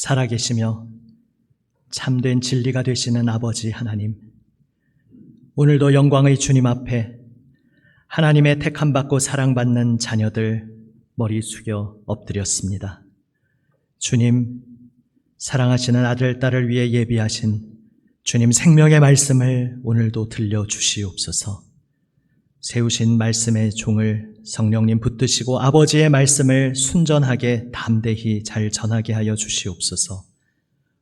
살아계시며 참된 진리가 되시는 아버지 하나님, 오늘도 영광의 주님 앞에 하나님의 택함받고 사랑받는 자녀들 머리 숙여 엎드렸습니다. 주님, 사랑하시는 아들, 딸을 위해 예비하신 주님 생명의 말씀을 오늘도 들려주시옵소서. 세우신 말씀의 종을 성령님 붙드시고 아버지의 말씀을 순전하게 담대히 잘 전하게 하여 주시옵소서.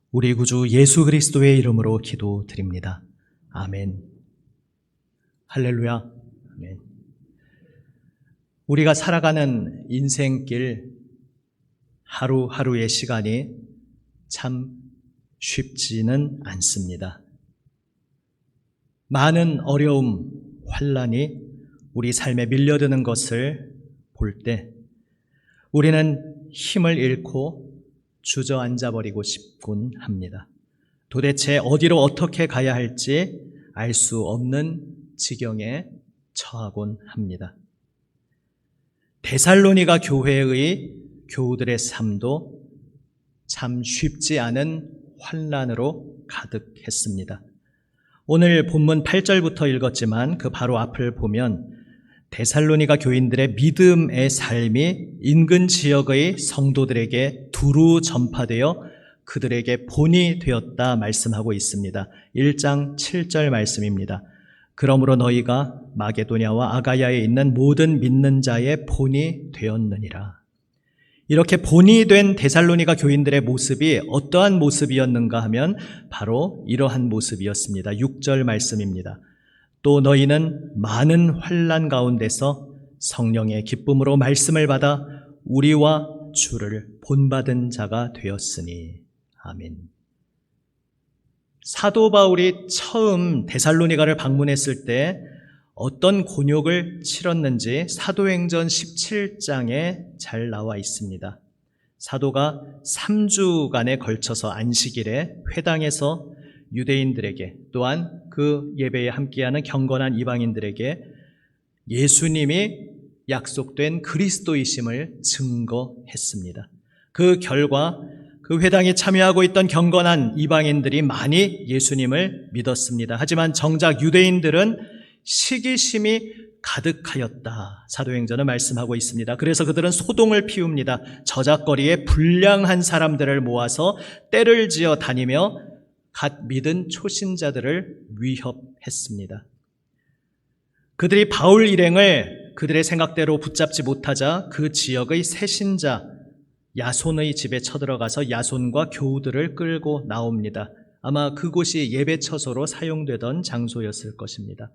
우리 구주 예수 그리스도의 이름으로 기도드립니다. 아멘. 할렐루야. 아멘. 우리가 살아가는 인생길 하루하루의 시간이 참 쉽지는 않습니다. 많은 어려움, 환난이 우리 삶에 밀려드는 것을 볼 때 우리는 힘을 잃고 주저앉아 버리고 싶곤 합니다. 도대체 어디로 어떻게 가야 할지 알 수 없는 지경에 처하곤 합니다. 데살로니가 교회의 교우들의 삶도 참 쉽지 않은 환난으로 가득했습니다. 오늘 본문 8절부터 읽었지만 그 바로 앞을 보면 데살로니가 교인들의 믿음의 삶이 인근 지역의 성도들에게 두루 전파되어 그들에게 본이 되었다 말씀하고 있습니다. 1장 7절 말씀입니다. 그러므로 너희가 마게도냐와 아가야에 있는 모든 믿는 자의 본이 되었느니라. 이렇게 본이 된 데살로니가 교인들의 모습이 어떠한 모습이었는가 하면 바로 이러한 모습이었습니다. 6절 말씀입니다. 또 너희는 많은 환난 가운데서 성령의 기쁨으로 말씀을 받아 우리와 주를 본받은 자가 되었으니. 아멘. 사도 바울이 처음 데살로니가를 방문했을 때 어떤 곤욕을 치렀는지 사도행전 17장에 잘 나와 있습니다. 사도가 3주간에 걸쳐서 안식일에 회당에서 유대인들에게 또한 그 예배에 함께하는 경건한 이방인들에게 예수님이 약속된 그리스도이심을 증거했습니다. 그 결과 그 회당에 참여하고 있던 경건한 이방인들이 많이 예수님을 믿었습니다. 하지만 정작 유대인들은 시기심이 가득하였다. 사도행전은 말씀하고 있습니다. 그래서 그들은 소동을 피웁니다. 저작거리에 불량한 사람들을 모아서 떼를 지어 다니며 갓 믿은 초신자들을 위협했습니다. 그들이 바울 일행을 그들의 생각대로 붙잡지 못하자 그 지역의 새신자 야손의 집에 쳐들어가서 야손과 교우들을 끌고 나옵니다. 아마 그곳이 예배처소로 사용되던 장소였을 것입니다.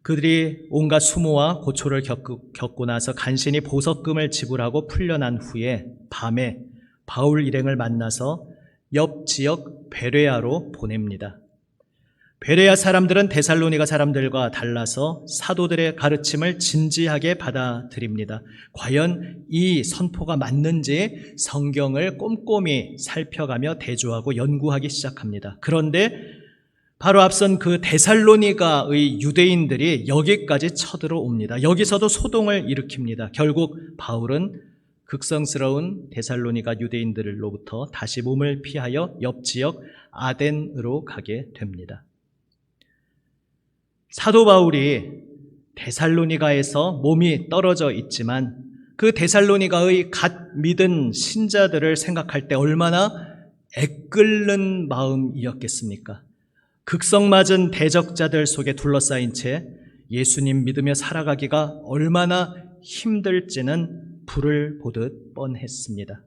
그들이 온갖 수모와 고초를 겪고 나서 간신히 보석금을 지불하고 풀려난 후에 밤에 바울 일행을 만나서 옆 지역 베레아로 보냅니다. 베레아 사람들은 데살로니가 사람들과 달라서 사도들의 가르침을 진지하게 받아들입니다. 과연 이 선포가 맞는지 성경을 꼼꼼히 살펴가며 대조하고 연구하기 시작합니다. 그런데 바로 앞선 그 데살로니가의 유대인들이 여기까지 쳐들어옵니다. 여기서도 소동을 일으킵니다. 결국 바울은 극성스러운 데살로니가 유대인들로부터 다시 몸을 피하여 옆 지역 아덴으로 가게 됩니다. 사도 바울이 데살로니가에서 몸이 떨어져 있지만 그 데살로니가의 갓 믿은 신자들을 생각할 때 얼마나 애끓는 마음이었겠습니까? 극성맞은 대적자들 속에 둘러싸인 채 예수님 믿으며 살아가기가 얼마나 힘들지는 불을 보듯 뻔했습니다.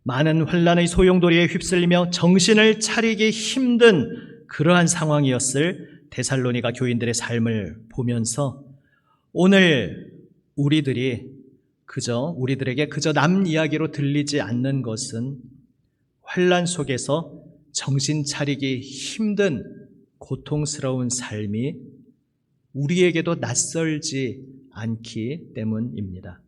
많은 환난의 소용돌이에 휩쓸리며 정신을 차리기 힘든 그러한 상황이었을 데살로니가 교인들의 삶을 보면서 오늘 우리들에게 그저 남 이야기로 들리지 않는 것은 환난 속에서 정신 차리기 힘든 고통스러운 삶이 우리에게도 낯설지 않기 때문입니다.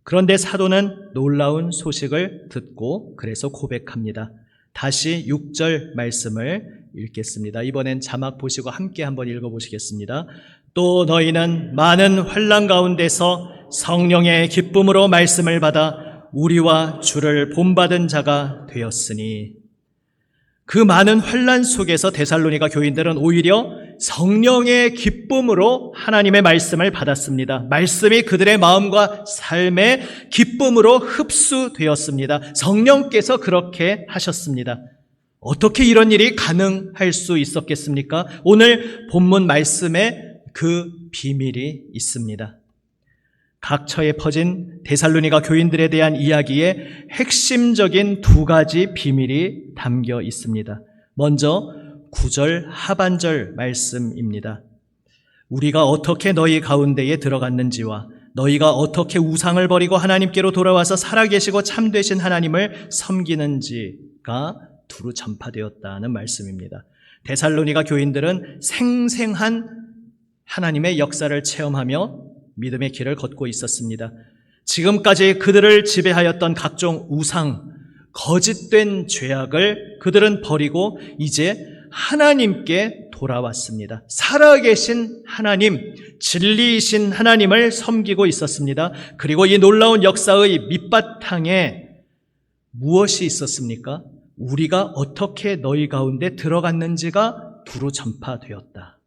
그런데 사도는 놀라운 소식을 듣고 그래서 고백합니다. 다시 6절 말씀을 읽겠습니다. 이번엔 자막 보시고 함께 한번 읽어보시겠습니다. 또 너희는 많은 환난 가운데서 성령의 기쁨으로 말씀을 받아 우리와 주를 본받은 자가 되었으니. 그 많은 환난 속에서 데살로니가 교인들은 오히려 성령의 기쁨으로 하나님의 말씀을 받았습니다. 말씀이 그들의 마음과 삶의 기쁨으로 흡수되었습니다. 성령께서 그렇게 하셨습니다. 어떻게 이런 일이 가능할 수 있었겠습니까? 오늘 본문 말씀에 그 비밀이 있습니다. 각처에 퍼진 데살로니가 교인들에 대한 이야기에 핵심적인 두 가지 비밀이 담겨 있습니다. 먼저 9절 하반절 말씀입니다. 우리가 어떻게 너희 가운데에 들어갔는지와 너희가 어떻게 우상을 버리고 하나님께로 돌아와서 살아계시고 참되신 하나님을 섬기는지가 두루 전파되었다는 말씀입니다. 데살로니가 교인들은 생생한 하나님의 역사를 체험하며 믿음의 길을 걷고 있었습니다. 지금까지 그들을 지배하였던 각종 우상, 거짓된 죄악을 그들은 버리고 이제 하나님께 돌아왔습니다. 살아계신 하나님, 진리이신 하나님을 섬기고 있었습니다. 그리고 이 놀라운 역사의 밑바탕에 무엇이 있었습니까? 우리가 어떻게 너희 가운데 들어갔는지가 두루 전파되었다.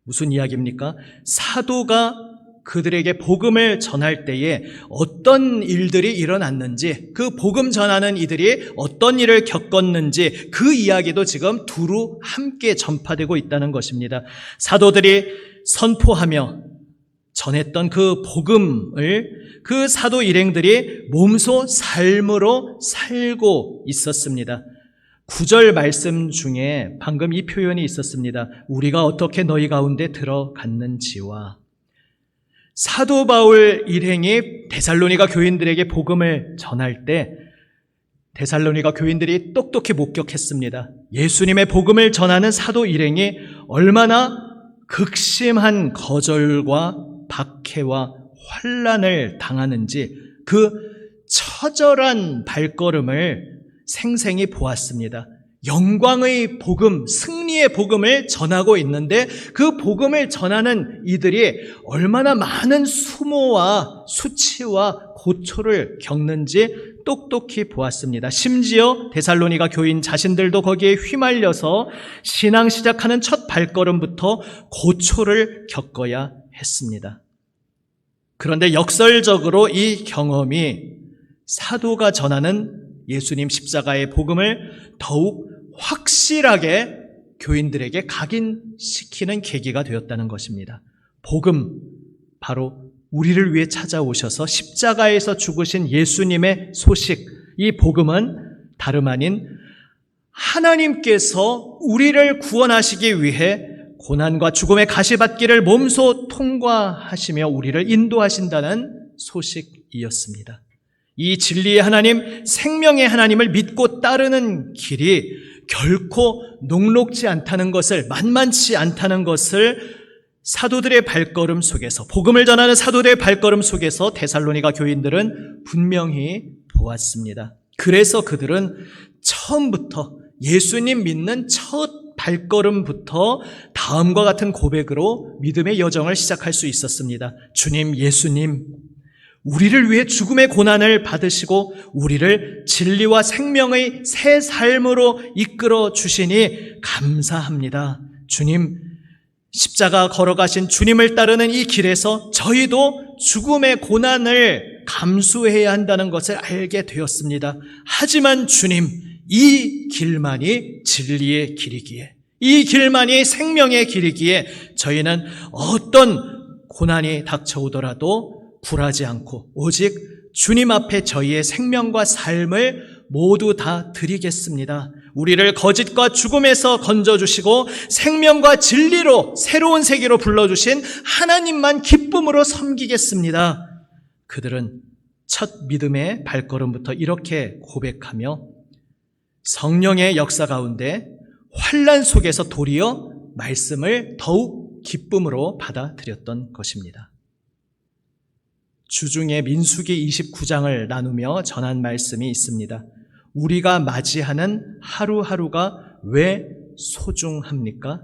무슨 이야기입니까? 사도가 그들에게 복음을 전할 때에 어떤 일들이 일어났는지, 그 복음 전하는 이들이 어떤 일을 겪었는지 그 이야기도 지금 두루 함께 전파되고 있다는 것입니다. 사도들이 선포하며 전했던 그 복음을 그 사도 일행들이 몸소 삶으로 살고 있었습니다. 9절 말씀 중에 방금 이 표현이 있었습니다. 우리가 어떻게 너희 가운데 들어갔는지와. 사도 바울 일행이 데살로니가 교인들에게 복음을 전할 때 데살로니가 교인들이 똑똑히 목격했습니다. 예수님의 복음을 전하는 사도 일행이 얼마나 극심한 거절과 박해와 환난을 당하는지 그 처절한 발걸음을 생생히 보았습니다. 영광의 복음, 승리의 복음을 전하고 있는데 그 복음을 전하는 이들이 얼마나 많은 수모와 수치와 고초를 겪는지 똑똑히 보았습니다. 심지어 데살로니가 교인 자신들도 거기에 휘말려서 신앙 시작하는 첫 발걸음부터 고초를 겪어야 했습니다. 그런데 역설적으로 이 경험이 사도가 전하는 예수님 십자가의 복음을 더욱 확실하게 교인들에게 각인시키는 계기가 되었다는 것입니다. 복음, 바로 우리를 위해 찾아오셔서 십자가에서 죽으신 예수님의 소식, 이 복음은 다름 아닌 하나님께서 우리를 구원하시기 위해 고난과 죽음의 가시밭길을 몸소 통과하시며 우리를 인도하신다는 소식이었습니다. 이 진리의 하나님, 생명의 하나님을 믿고 따르는 길이 결코 녹록지 않다는 것을, 만만치 않다는 것을 사도들의 발걸음 속에서, 복음을 전하는 사도들의 발걸음 속에서 데살로니가 교인들은 분명히 보았습니다. 그래서 그들은 처음부터 예수님 믿는 첫 발걸음부터 다음과 같은 고백으로 믿음의 여정을 시작할 수 있었습니다. 주님, 예수님, 우리를 위해 죽음의 고난을 받으시고 우리를 진리와 생명의 새 삶으로 이끌어 주시니 감사합니다. 주님, 십자가 걸어가신 주님을 따르는 이 길에서 저희도 죽음의 고난을 감수해야 한다는 것을 알게 되었습니다. 하지만 주님, 이 길만이 진리의 길이기에, 이 길만이 생명의 길이기에 저희는 어떤 고난이 닥쳐오더라도 굴하지 않고 오직 주님 앞에 저희의 생명과 삶을 모두 다 드리겠습니다. 우리를 거짓과 죽음에서 건져주시고 생명과 진리로 새로운 세계로 불러주신 하나님만 기쁨으로 섬기겠습니다. 그들은 첫 믿음의 발걸음부터 이렇게 고백하며 성령의 역사 가운데 환난 속에서 도리어 말씀을 더욱 기쁨으로 받아들였던 것입니다. 주중에 민수기 29장을 나누며 전한 말씀이 있습니다. 우리가 맞이하는 하루하루가 왜 소중합니까?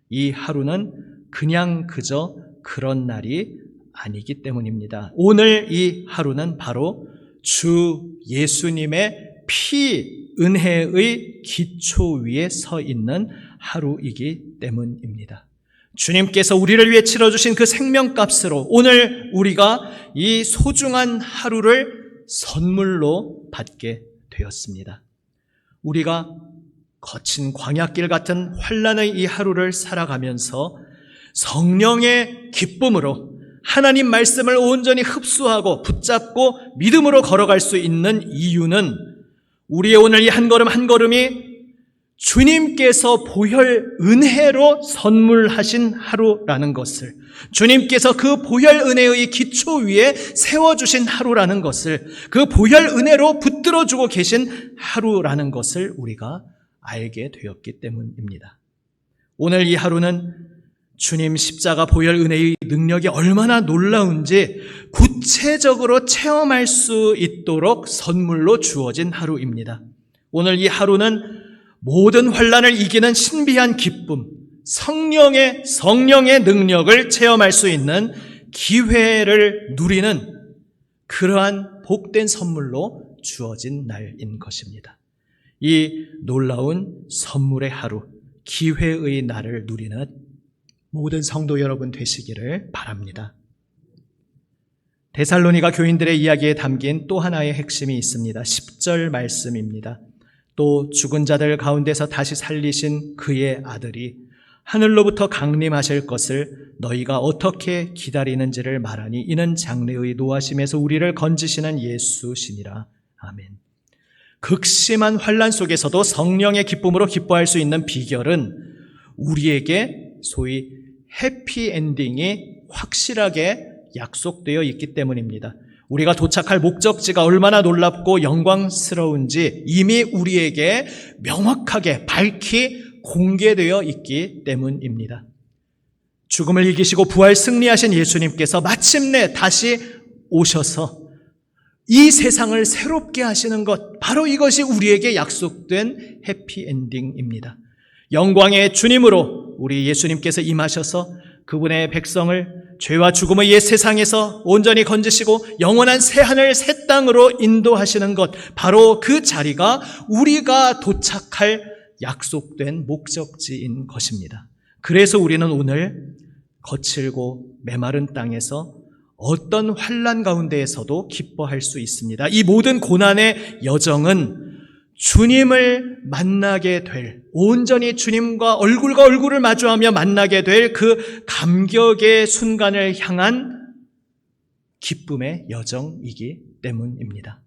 이 하루는 그냥 그저 그런 날이 아니기 때문입니다. 오늘 이 하루는 바로 주 예수님의 피 은혜의 기초 위에 서 있는 하루이기 때문입니다. 주님께서 우리를 위해 치러주신 그 생명값으로 오늘 우리가 이 소중한 하루를 선물로 받게 되었습니다. 우리가 거친 광야길 같은 환난의 이 하루를 살아가면서 성령의 기쁨으로 하나님 말씀을 온전히 흡수하고 붙잡고 믿음으로 걸어갈 수 있는 이유는 우리의 오늘 이 한 걸음 한 걸음이 주님께서 보혈 은혜로 선물하신 하루라는 것을, 주님께서 그 보혈 은혜의 기초 위에 세워주신 하루라는 것을, 그 보혈 은혜로 붙들어주고 계신 하루라는 것을 우리가 알게 되었기 때문입니다. 오늘 이 하루는 주님 십자가 보혈 은혜의 능력이 얼마나 놀라운지 구체적으로 체험할 수 있도록 선물로 주어진 하루입니다. 오늘 이 하루는 모든 환난을 이기는 신비한 기쁨, 성령의 능력을 체험할 수 있는 기회를 누리는 그러한 복된 선물로 주어진 날인 것입니다. 이 놀라운 선물의 하루, 기회의 날을 누리는 모든 성도 여러분 되시기를 바랍니다. 데살로니가 교인들의 이야기에 담긴 또 하나의 핵심이 있습니다. 10절 말씀입니다. 또 죽은 자들 가운데서 다시 살리신 그의 아들이 하늘로부터 강림하실 것을 너희가 어떻게 기다리는지를 말하니 이는 장래의 노하심에서 우리를 건지시는 예수시니라. 아멘. 극심한 환난 속에서도 성령의 기쁨으로 기뻐할 수 있는 비결은 우리에게 소위 해피엔딩이 확실하게 약속되어 있기 때문입니다. 우리가 도착할 목적지가 얼마나 놀랍고 영광스러운지 이미 우리에게 명확하게 밝히 공개되어 있기 때문입니다. 죽음을 이기시고 부활 승리하신 예수님께서 마침내 다시 오셔서 이 세상을 새롭게 하시는 것, 바로 이것이 우리에게 약속된 해피엔딩입니다. 영광의 주님으로 우리 예수님께서 임하셔서 그분의 백성을 죄와 죽음의 옛 세상에서 온전히 건지시고 영원한 새하늘 새 땅으로 인도하시는 것, 바로 그 자리가 우리가 도착할 약속된 목적지인 것입니다. 그래서 우리는 오늘 거칠고 메마른 땅에서 어떤 환난 가운데에서도 기뻐할 수 있습니다. 이 모든 고난의 여정은 주님을 만나게 될, 온전히 주님과 얼굴과 얼굴을 마주하며 만나게 될 그 감격의 순간을 향한 기쁨의 여정이기 때문입니다.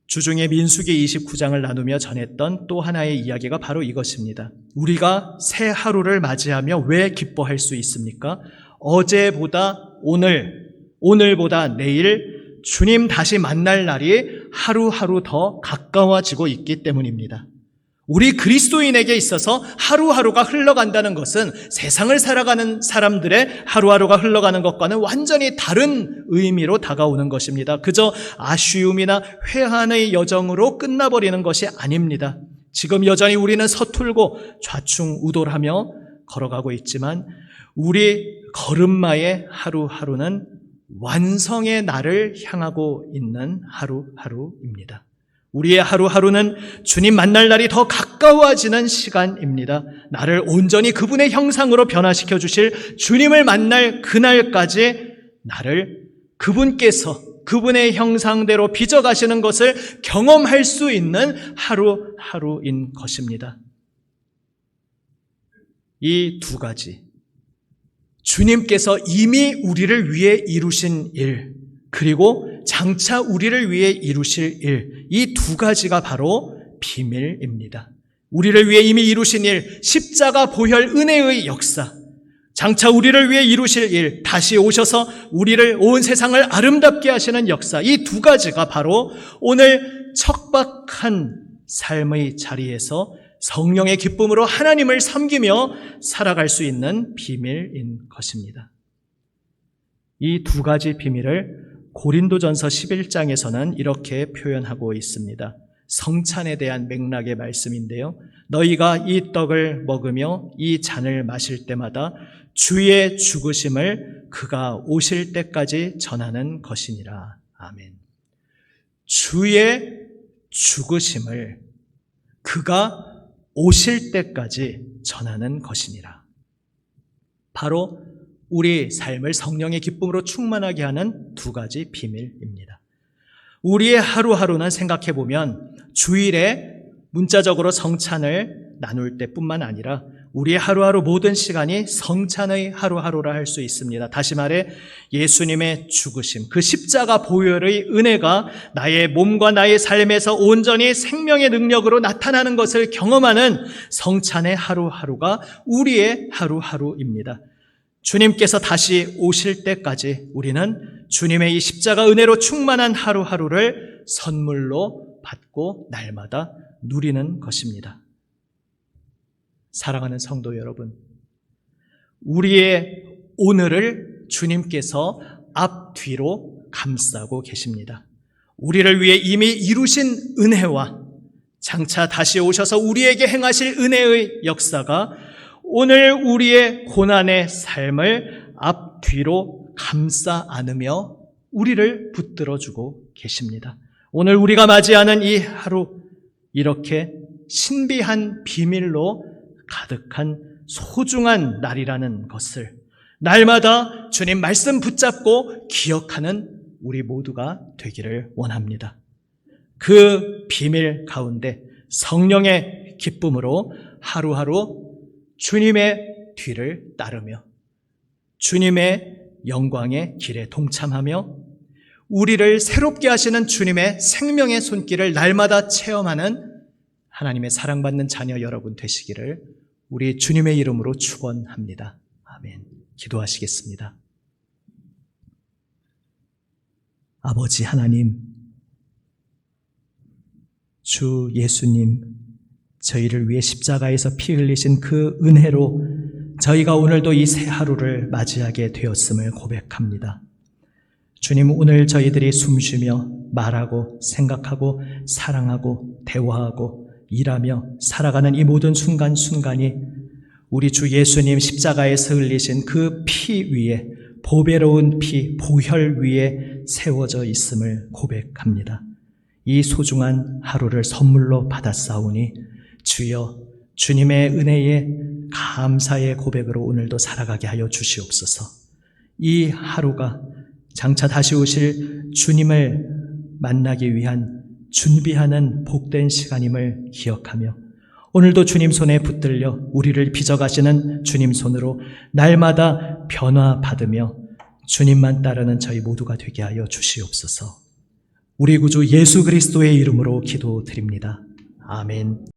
주중에 민수기 29장을 나누며 전했던 또 하나의 이야기가 바로 이것입니다. 우리가 새 하루를 맞이하며 왜 기뻐할 수 있습니까? 어제보다 오늘보다 내일 주님 다시 만날 날이 하루하루 더 가까워지고 있기 때문입니다. 우리 그리스도인에게 있어서 하루하루가 흘러간다는 것은 세상을 살아가는 사람들의 하루하루가 흘러가는 것과는 완전히 다른 의미로 다가오는 것입니다. 그저 아쉬움이나 회한의 여정으로 끝나버리는 것이 아닙니다. 지금 여전히 우리는 서툴고 좌충우돌하며 걸어가고 있지만 우리 걸음마의 하루하루는 완성의 날을 향하고 있는 하루하루입니다. 우리의 하루하루는 주님 만날 날이 더 가까워지는 시간입니다. 나를 온전히 그분의 형상으로 변화시켜 주실 주님을 만날 그날까지 나를 그분께서 그분의 형상대로 빚어가시는 것을 경험할 수 있는 하루하루인 것입니다. 이 두 가지, 주님께서 이미 우리를 위해 이루신 일, 그리고 장차 우리를 위해 이루실 일, 이 두 가지가 바로 비밀입니다. 우리를 위해 이미 이루신 일, 십자가 보혈 은혜의 역사, 장차 우리를 위해 이루실 일, 다시 오셔서 우리를 온 세상을 아름답게 하시는 역사, 이 두 가지가 바로 오늘 척박한 삶의 자리에서 성령의 기쁨으로 하나님을 섬기며 살아갈 수 있는 비밀인 것입니다. 이 두 가지 비밀을 고린도전서 11장에서는 이렇게 표현하고 있습니다. 성찬에 대한 맥락의 말씀인데요. 너희가 이 떡을 먹으며 이 잔을 마실 때마다 주의 죽으심을 그가 오실 때까지 전하는 것이니라. 아멘. 주의 죽으심을 그가 오실 때까지 전하는 것이니라. 바로 우리 삶을 성령의 기쁨으로 충만하게 하는 두 가지 비밀입니다. 우리의 하루하루는 생각해보면 주일에 문자적으로 성찬을 나눌 때뿐만 아니라 우리의 하루하루 모든 시간이 성찬의 하루하루라 할 수 있습니다. 다시 말해 예수님의 죽으심, 그 십자가 보혈의 은혜가 나의 몸과 나의 삶에서 온전히 생명의 능력으로 나타나는 것을 경험하는 성찬의 하루하루가 우리의 하루하루입니다. 주님께서 다시 오실 때까지 우리는 주님의 이 십자가 은혜로 충만한 하루하루를 선물로 받고 날마다 누리는 것입니다. 사랑하는 성도 여러분, 우리의 오늘을 주님께서 앞뒤로 감싸고 계십니다. 우리를 위해 이미 이루신 은혜와 장차 다시 오셔서 우리에게 행하실 은혜의 역사가 오늘 우리의 고난의 삶을 앞뒤로 감싸 안으며 우리를 붙들어주고 계십니다. 오늘 우리가 맞이하는 이 하루, 이렇게 신비한 비밀로 가득한 소중한 날이라는 것을 날마다 주님 말씀 붙잡고 기억하는 우리 모두가 되기를 원합니다. 그 비밀 가운데 성령의 기쁨으로 하루하루 주님의 뒤를 따르며 주님의 영광의 길에 동참하며 우리를 새롭게 하시는 주님의 생명의 손길을 날마다 체험하는 하나님의 사랑받는 자녀 여러분 되시기를 우리 주님의 이름으로 축원합니다. 아멘. 기도하시겠습니다. 아버지 하나님, 주 예수님, 저희를 위해 십자가에서 피 흘리신 그 은혜로 저희가 오늘도 이 새 하루를 맞이하게 되었음을 고백합니다. 주님, 오늘 저희들이 숨쉬며 말하고 생각하고 사랑하고 대화하고 일하며 살아가는 이 모든 순간순간이 우리 주 예수님 십자가에서 흘리신 그 피 위에, 보배로운 피, 보혈 위에 세워져 있음을 고백합니다. 이 소중한 하루를 선물로 받았사오니 주여, 주님의 은혜에 감사의 고백으로 오늘도 살아가게 하여 주시옵소서. 이 하루가 장차 다시 오실 주님을 만나기 위한 준비하는 복된 시간임을 기억하며 오늘도 주님 손에 붙들려 우리를 빚어가시는 주님 손으로 날마다 변화받으며 주님만 따르는 저희 모두가 되게 하여 주시옵소서. 우리 구주 예수 그리스도의 이름으로 기도드립니다. 아멘.